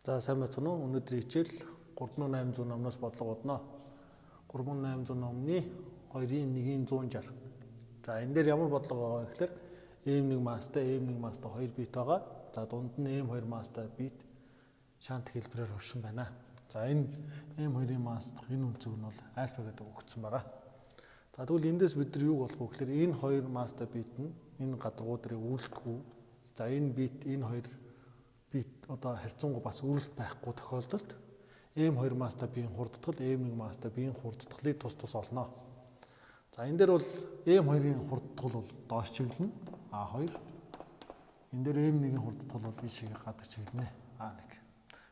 За сайн байна уу? Өнөөдрийн хичээл 3800 номноос бодлого бодно. 3800 номны 2-ын 1-ийн 160. За энэ дээр ямар бодлого байгаа гэхээр M1 мастай M1 мастай 2 бит байгаа. За дунд нь M2 мастай бит шант хэлбэрээр оршин байна. За энэ M2-ийн маст энэ үнцэг нь бол альфа гэдэг өгөгдсөн байгаа. За тэгвэл эндээс бид нар юу болох вэ гэхээр энэ 2 мастай бит нь энэ гадаргуудыг үйлдэхгүй. За энэ бит энэ 2 бит одоо харьцангуй бас үрэлт байхгүй тохиолдолд M2 мастай биеийн хурдтгал M1 мастай биеийн хурдтгалыг тус олно. За энэ дээр бол M2-ийн хурдтгал бол доош чиглэнэ A2. Энэ дээр M1-ийн хурдтгал бол ийшээ гадаг чиглэнэ A1.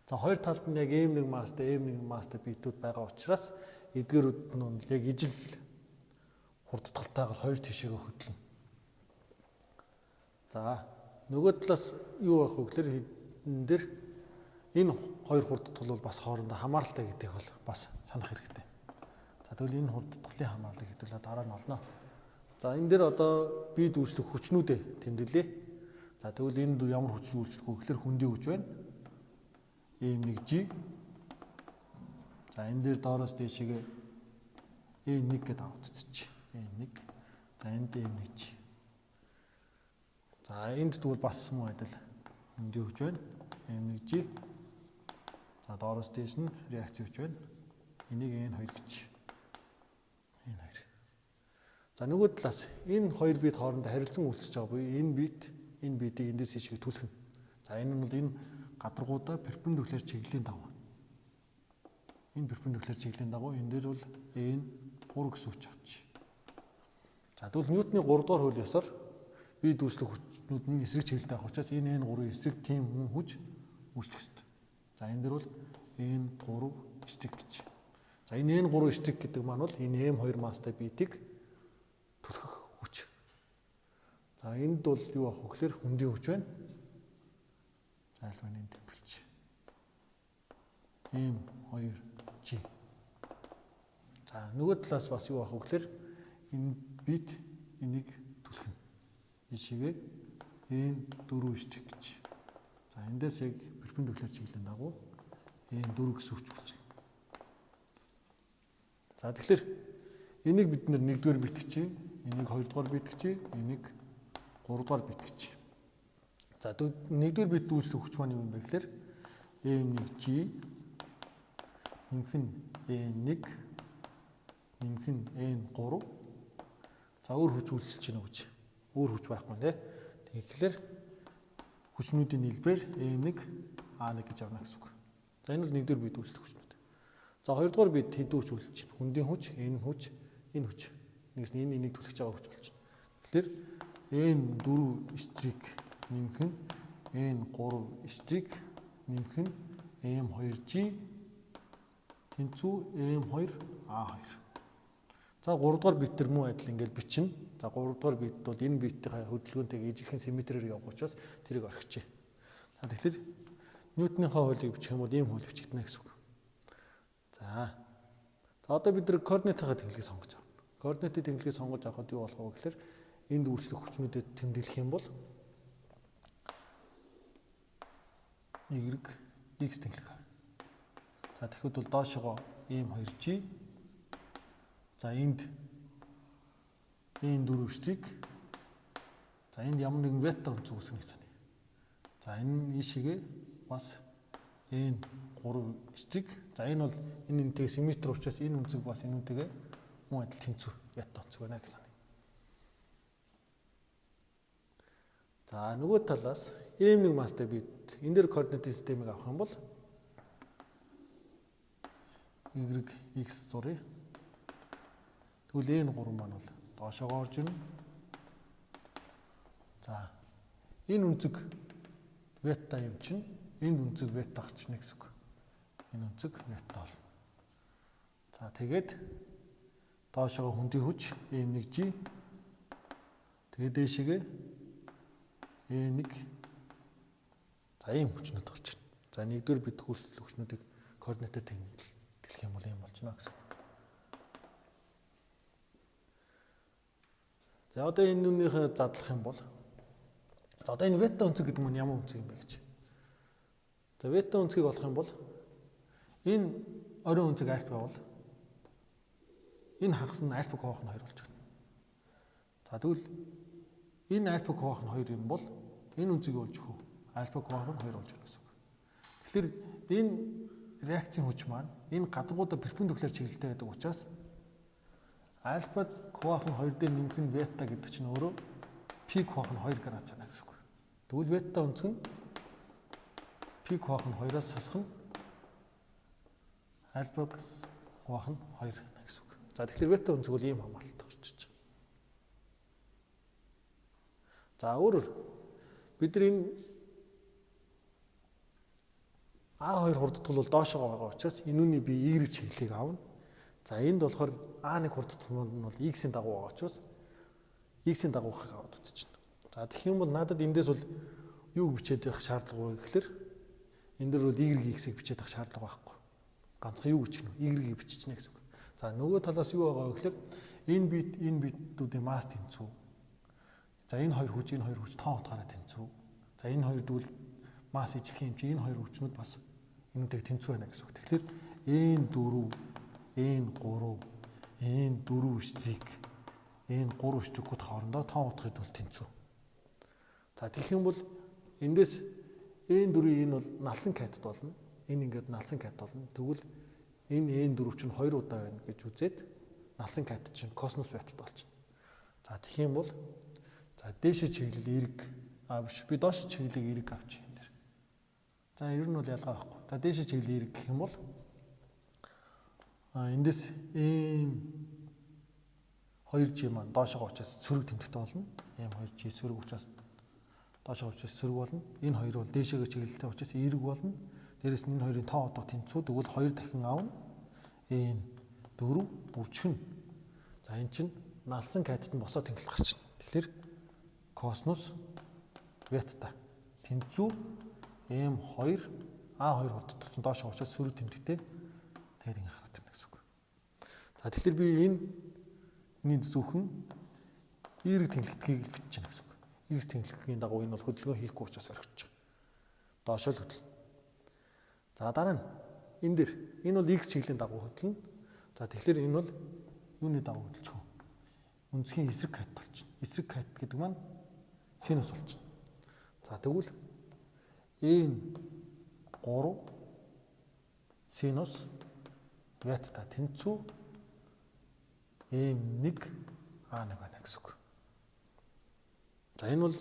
За хоёр талд нь яг M1 мастай M1 мастай битүүд байгаа учраас эдгээрүүд нь яг ижил хурдтгалтайгаар хоёр тишээгээ хөдлөнө. За нөгөө талаас юу байх вэ гэхээр энэ дээр энэ хоёр хурдтгал бол бас хоорондоо хамааралтай гэдгийг бол бас санах хэрэгтэй. За тэгвэл энэ хурдтгалын хамаарлыг хэдүүлээ дараа нь олно. За энэ дээр одоо бие дүүслэх хүчнүүдээ тэмдэглэе. За тэгвэл энд ямар хүч үйлчлэх вэ гэхээр хүндийн хүч байна. M1G. За энэ дээр доороос дээшээгээ E1 гэдэг авцчих. E1. За энд M1G. За энд тэгвэл бас муу адил хүндийн хүч байна. M1G. За доороос дээш нь реакцийн хүч байна. Энийг N2 гэж. N2. За нөгөө талаас энэ хоёр бит хоорондоо харилцан үйлчилж байгаа буюу энэ битийг эндээс хишиг түлхэнэ. За энэ нь бол энэ гадаргуудаа перпендикуляр чиглэлийн дагуу. Энэ перпендикуляр чиглэлийн дагуу энэ дээр бол N3 гэсэн хүч авчих. За тэгвэл Ньютоны 3 дугаар хууль ёсоор бие дүүслэх хүчнүүд нь эсрэг чиглэлтэй байх учраас энэ N3 эсрэг тийм хүч үүсэх ёстой. За энэ дээр бол N3 эсрэг гэж. За энэ N3 эсрэг гэдэг маань бол энэ M2 мастай битийг түлхэх хүч. За энд бол юу ах вэ гэхээр хүндийн хүч байна. Зайлшгүй энд төвлөж. M2G. За нөгөө талаас бас юу ах вэ гэхээр энэ бит энийг түлхэнэ. Ишигээ N4 эсрэг гэж. За эндээс яг перпендикуляр чиглэлийн дагуу N4 гэсэн хүч болчихлоо. За тэгэхээр энийг бид нэр 1-р бит гэж, энийг 2-р бит гэж, энийг 3-р бит гэж. За 1-р бит дүүслэх хүч маань юу юм бэ гэхээр M1G нэмэх нь N1 нэмэх нь N3. За өөр хүч үйлчилж байна гэж. Өөр хүч байхгүй нэ. Тэгэхээр хүчнүүдийн нийлбэрээр M1 A1 гэж авна гэсэн үг. За энэ бол 1-р бит дүүслэх хүчнүүд. За 2-р бит хэдэн хүч үйлчилж байна? Хүндийн хүч, энэ хүч, энэ хүч. Нэгс нь энийг түлхэж байгаа хүч болж байна. Тэгэхээр N4 эстрик нэмэх нь N3 эстрик нэмэх нь M2G тэнцүү M2 A2. За 3-р бит төр муу адил ингээд бичнэ. За 3-р бит бол энэ битийн хөдөлгөөнтэйг ижилхэн симметрээр явах учраас тэрийг орхичих. За тэгэхээр Ньютоныхоо хуулийг бичих юм бол ийм хууль бичигдэнэ гэсэн үг. За одоо бид нар координатынхаа тэнглэгийг сонгож авна. Координатын тэнглэгийг сонгож авахад юу болох вэ гэхээр энд үйлчлэх хүчнүүдэд тэмдэглэх юм бол Y X тэнглэг. За тэгэхэд бол доошогоо M2G. За энд N4 эсрэг. За энд ямар нэгэн векторын үнцэг үүснэ гэсэн. За энэ ийшээгээ бас N3 эсрэг. За энэ бол энэ энэтэй симметр учраас энэ үнцэг бас энэ үнэтэйгээ муу адил тэнцүү вектор үнцэг байна гэсэн. За нөгөө талаас M1 мастай бит энэ дээр координатын системийг авах юм бол Y X зуръя. Тэгвэл N3 маань бол доошогоо орж ирнэ. За энэ үнцэг бета юм чинь энд үнцэг бета гарчна гэсэн үг. Энэ үнцэг бета болно. За тэгээд доошогоо хүндийн хүч M1G тэгээд дээшээгээ E1 за ийм хүчнүүд гарч ирнэ. За 1-р бит дүүслэх хүчнүүдийг координатаар тэнглэх юм бол ийм болчихно гэсэн. За одоо энэ нүнийхээ задлах юм бол за одоо энэ бета үнцэг гэдэг нь ямар үнцэг юм бэ гэж. За бета өнцгийг олох юм бол энэ оройн өнцөг альфа бол энэ хагас нь альфа коох нь 2 болж байна. За тэгвэл энэ альфа коох нь 2 юм бол энэ өнцгийг олж өгөө. Альфа коох нь 2 болж байна гэсэн үг. Тэгэхээр энэ реакцийн хүч маань энэ гадаргуудаа перпендикуляр чиглэлтэй байдаг учраас альфа коох нь 2 дээр нэмэх нь бета гэдэг чинь өөрөө пи коох нь 2 градус байна гэсэн үг. Тэгвэл бета өнцөг нь пи коох нь 2-оос сасах нь альфа коох нь 2 байна гэсэн үг. За тэгэхээр бета өнцөг бол ийм хамааралтай орчиж байна. За өөрөөр бид нар энэ А2 хурдтгал бол доошоо байгаа учраас энүүний би Y чиглэлийг аавна. За энд болохоор А1 хурдтгал нь бол X-ийн дагуу байгаа учраас X-ийн дагуухыг аваад үзчихнэ. За тэгэх юм бол надад эндээс бол юуг бичээд явах шаардлага вэ гэхээр энэ дөр бол Y-ийг бичээд авах шаардлага байхгүй. Ганцхан юу бичих нь Y-ийг биччихнэ гэсэн үг. За нөгөө талаас юу байгаа вэ гэхээр энэ битүүдийн масс тэнцүү. За энэ хоёр хүч тоо утгаараа тэнцүү. За энэ хоёр дүүл масс ижилхэн юм чи энэ хоёр хүчнүүд бас энэтэй тэнцүү байна гэсэн үг. Тэгэхээр N4, N3, N4 эсрэг N3 эсрэгүүд хоорондоо тоо утгыг бол тэнцүү. За тэгэх юм бол эндээс N4-ийн энэ бол налсан катет болно. Энэ ингээд налсан катет болно. Тэгвэл энэ N4 чинь 2 удаа байна гэж үзээд налсан катет чинь космос байталтай болчихно. За тэгэх юм бол за дээшээ чиглэл эрг биш би доош чиглэлийг эрг авчих юм дээр. За ер нь бол ялгаа байхгүй. За дээшээ чиглэл эрг гэх юм бол эндээс M2G маань доошоо учраас сөрөг тэмдэгтэй болно. M2G сөрөг учраас доошоо учраас сөрөг болно. Энэ хоёр бол дээшээгээ чиглэлтэй учраас эрг болно. Дээрээс нь энэ хоёрын тоо утга тэнцүү. Тэгвэл 2 дахин аавна. N4 үржих нь. За эн чинь налсан катет нь босоо тэнглэл гарчна. Тэгэхээр космос бета тэнцүү M2 A2 хурдтгал чинь доошоо учраас сөрөг тэмдэгтэй тэгээд ингэ хараад байна гэсэн үг. За тэгэхээр би энэ зөвхөн Y тэнглэгдэхийг бичиж байна гэсэн үг. Y тэнглэгдэхийн дагуу энэ бол хөдөлгөөн хийхгүй учраас орхиж байгаа. Доошоо л хөдлөн. За дараа нь энэ дэр энэ бол X чиглийн дагуу хөдлөн. За тэгэхээр энэ бол юуны дагуу хөдөлж байгаа? Үндэсгийн эсрэг катет болчихно. Эсрэг катет гэдэг маань синус болчихно. За тэгвэл N3 синус бета тэнцүү M1 A1 байна гэсэн үг. За энэ бол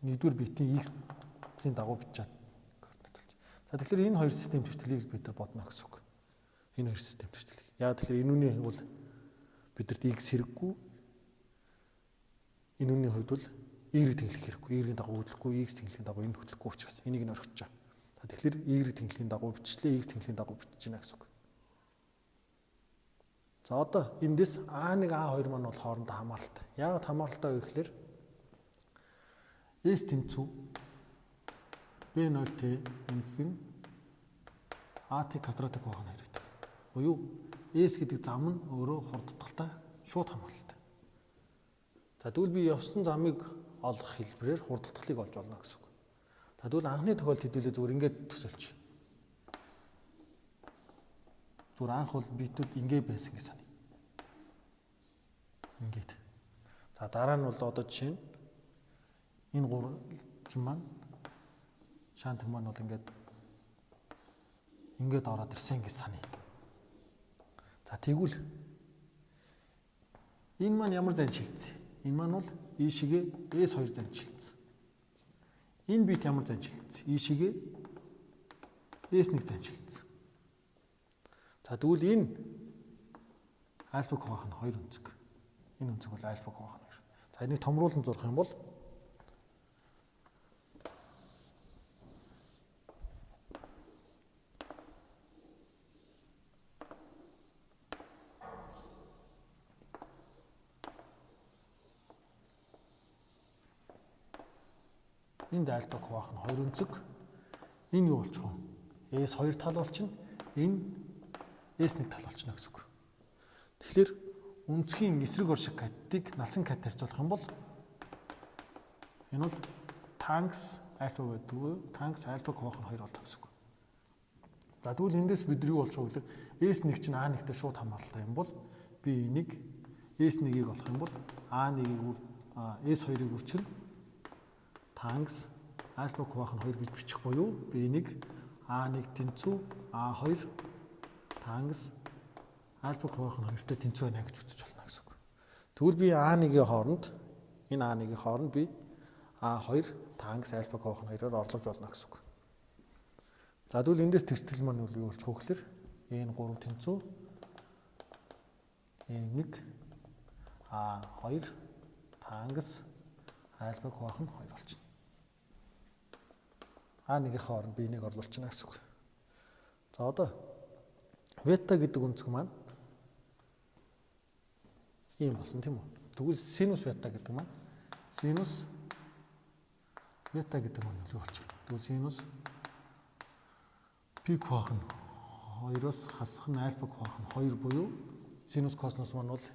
нэгдүгээр битийн X-ийн дагуу бичээд координат болж. За тэгэхээр энэ хоёр систем төслийг бид нар бодно гэсэн үг. Энэ хоёр систем төслийг. Яг тэгэхээр энүүний бол бидэрт X хэрэггүй. Энүүний хувьд бол Y тэнглэх хэрэггүй. Y-ийн дагуу хөдлөхгүй, X тэнглэхийн дагуу энэ хөдлөхгүй учраас энийг нь орхиж байгаа. За тэгэхээр Y тэнглэхийн дагуу бичлээ, X тэнглэхийн дагуу бичиж байна гэсэн үг. За одоо эндээс A1, A2 маань бол хоорондоо хамааралтай. Яагаад хамааралтай вэ гэхээр S тэнцүү B0T нэмэх нь AT квадратыг байх нь хэрэгтэй. Буюу S гэдэг зам нь өөрөө хурдтгалтай шууд хамааралтай. За тэгвэл би явсан замыг олох хэлбэрээр хурдтгалыг олж олно гэсэн үг. За тэгвэл анхны тохиолдолд хэдүүлээ зүгээр ингээд төсөлч. Зүгээр анх бол битүүд ингээд байсан гэж саная. Ингээд. За дараа нь бол одоо жишээ нь энэ гурван маань шаантг маань бол ингээд ороод ирсэн гэж саная. За тэгвэл энэ маань ямар зан шилжсэн? Энэ маань бол ийшээгээ S2 зан шилжсэн. Энэ бит ямар зан шилжсэн? Ийшээгээ S1 зан шилжсэн. За тэгвэл энэ альфа коох нь 2 өнцөг. Энэ өнцөг бол альфа коох нь 2. За энийг томруулан зурах юм бол энд альфа коох нь 2 өнцөг. Энэ юу болчих вэ? S2 тал болчихно. Энэ S1 тал болчихно гэсэн үг. Тэгэхээр өнцгийн эсрэг орших катетыг налсан катет харьцуулах юм бол энэ бол танкс альфа байдгүй тангс альфа квах нь 2 болдог гэсэн үг. За тэгвэл эндээс бид юу болж байгаа вэ? S1 чинь A1-тэй шууд хамааралтай юм бол би энийг S1-ийг олох юм бол A1-ийг S2-ыг үрчил тангс альфа квах нь 2 гэж бичих буюу би энийг A1 тэнцүү A2 тангс альфа квах нь 2-тэй тэнцүү байна гэж үзэж болно гэсэн үг. Тэгвэл би A1-ийн хооронд энэ A1-ийн хооронд би A2 тангс альфа квах нь 2-оор орлуулж болно гэсэн үг. За тэгвэл эндээс тэгштэл маань юу болчих вэ гэхээр N3 тэнцүү N1 A2 тангс альфа квах нь 2 болчихно. A1-ийн хооронд би энийг орлуулчихна гэсэн үг. За одоо бета гэдэг үнцэг маань ийм болсон тийм үү? Тэгвэл синус бета гэдэг маань синус бета гэдэг маань юу болчихно? Тэгвэл синус пи квах нь 2-оос хасах нь альфа квах нь 2 буюу синус косинус маань бол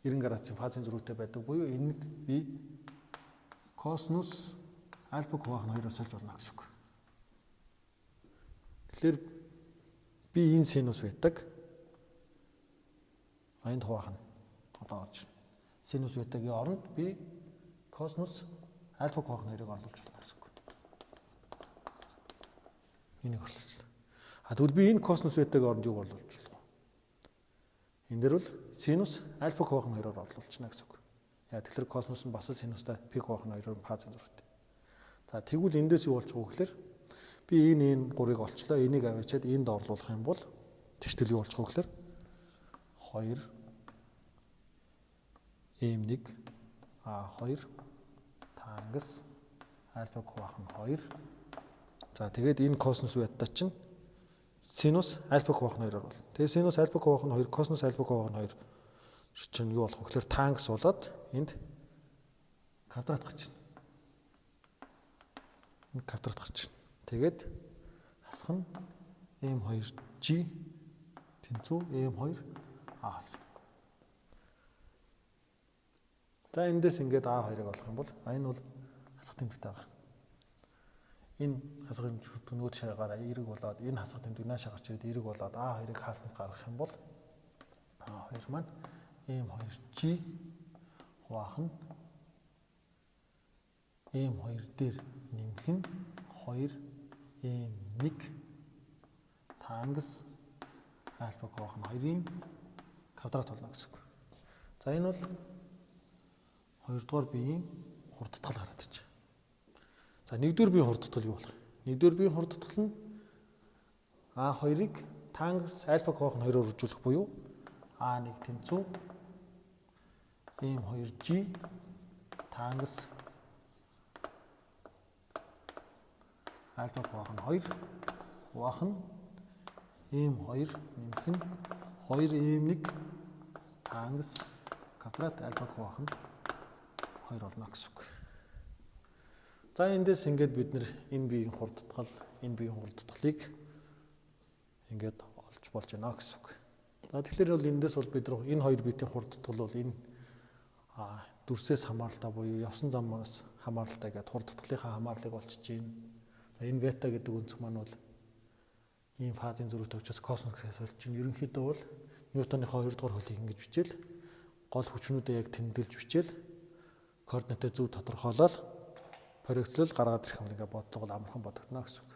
90 градусын фазын зөрүүтэй байдаг буюу энэ би косинус альфа квах нь 2-оос олж болно гэсэн үг. Тэгэхээр би энэ синус байдаг энд хуваах нь одоо орж байна. Синус бетагийн оронд би косинус альфа квах нь 2-ыг орлуулж болно гэсэн үг. Энийг орлуулчихлаа. Тэгвэл би энэ косинус бетагийн оронд юу орлуулж болох вэ? Энэ дээр бол синус альфа квах нь 2-оор орлуулчихна гэсэн үг. Яа тэгэхээр косинус нь бас синустай пи квах нь 2-оор фазын зөрүүтэй. За тэгвэл эндээс юу болж байгаа вэ гэхээр би энэ 3-ыг олчлоо. Энийг авчиад энд орлуулах юм бол тэгштэл юу болж байгаа гэхээр 2 M1 A2 тангас альфа квах нь 2. За тэгээд энэ косинус бета чинь синус альфа квах нь 2-оор болно. Тэгээд синус альфа квах нь 2, косинус альфа квах нь 2 чинь юу болох вэ гэхээр тангас болоод энд квадрат гарч байна. Энэ квадрат гарч байна. Тэгээд хасах нь M2G тэнцүү M2 A2. За эндээс ингээд A2-ыг олох юм бол энэ бол хасах тэмдэгтэй байгаа. Энэ хасах тэмдэг нүүд шаагаараа эерэг болоод энэ хасах тэмдэг наашаа гарч ирээд эерэг болоод A2-ыг хаалтнаас гаргах юм бол A2 маань M2G хуваах нь M2 дээр нэмэх нь 2 M1 тангас альфа квах нь 2-ын квадрат болно гэсэн үг. За энэ бол 2 дугаар биеийн хурдтгал гараад ич. За 1 дугаар биеийн хурдтгал юу болох вэ? 1 дугаар биеийн хурдтгал нь A2-ыг тангас альфа квах нь 2-оор үржүүлэх буюу A1 тэнцүү M2G тангас альфа квах нь 2 хуваах нь M2 нэмэх нь 2 M1 тангас квадрат альфа квах нь 2 болно гэсэн үг. За эндээс ингээд бид энэ биеийн хурдтгал, энэ биеийн хурдтгалыг ингээд олж болж байна гэсэн үг. За тэгэхээр бол эндээс бол бид энэ хоёр биетийн хурдтгал бол энэ дүрсээс хамааралтай буюу явсан замаас хамааралтай гэдэг хурдтгалынхаа хамаарлыг олчиж байна. За энэ бета гэдэг үнцэг маань бол ийм фазын зөрүүтэй учраас космосээс олж байна. Ерөнхийдөө бол Ньютоныхоо 2 дугаар хуулийг ингэж бичээл гол хүчнүүдээ яг тэмдэглэж бичээл координатыг зөв тодорхойлоод проекцлол гаргаад ирэх юм ингээ бодлого бол амархан бодогдно гэсэн үг.